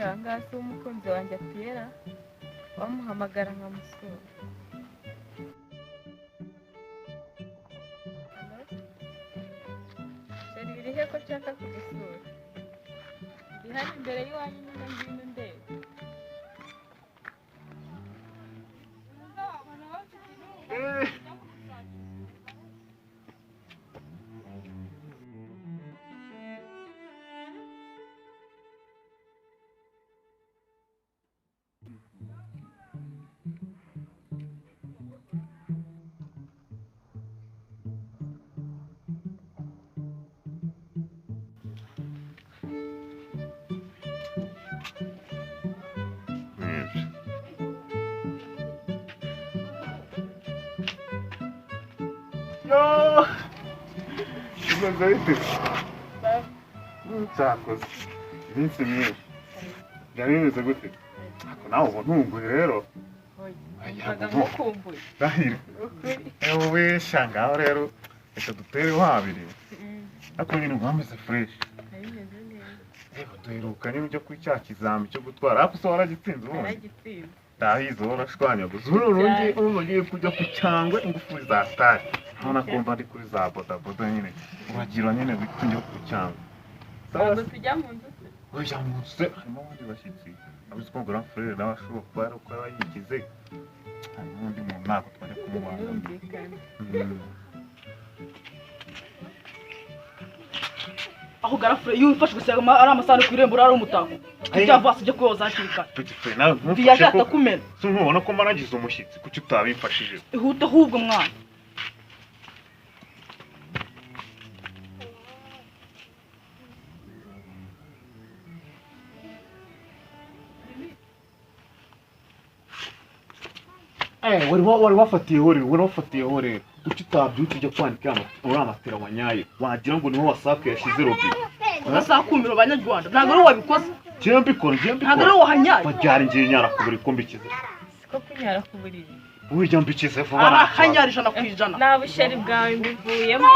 cyangwa se umukunzi wanjye atera wamuhamagara nkamusura. Sheri birihe ko nshaka kugusura? Ndi hano imbere y'iwanyu nyine ngwino ndebe. Yo! Izo ite? Cyakoze. Iminsi myinshi. Byari bimeze gute? Ako nawe ubu ntunguye rero. Mbaga mukumbuye. Dahiri. Ewe shangaho rero. Reka dutere wabiri. Ako nyine mwameze fresh. Bimeze neza. Reba duherukanye n'ibyo kuri cya kizami cyo gutwara. Ariko so waragitsinze ubundi. Naragitsinze. Dahizo urashwanyaguza. Urugiye kujya ku cyangwe ingufu za stade. Hana kumva ndi kuri za bodaboda nyine. Uragira nyine bitunye ku cyangwe. Ntabwo tujya mu nzu se. Oya mu nzu se harimo abandi bashyitsi. Abizi ko grand frère nawe ashobora kuba ari uko yayigize. Harimo undi muntu ntabwo twari kumubana. Birumvikana. aho garafure iyo ufashe gusanga ari amasano ku irembo ari umutako cyangwa se ujye koza hakika Tugipfe nawe ntiyashaka kumena so ntubona ko mbanagize umushyitsi kuki utabimfashije ihute ahubwo mwana wari wafatiye hore kuki utabyutse ujya kwandika amatera wanyaye wagira ngo niho wasake yashyize robine ugasakumira abanyarwanda ntabwo ari wabikoze mbikora ntabwo ari wahanyaye bajyara ngiye nyara ku buri ko mbikize Siko kunyara ku buriri. burya mbikize vuba hanyara 100% Nta busheri bwawe mbivuyemo.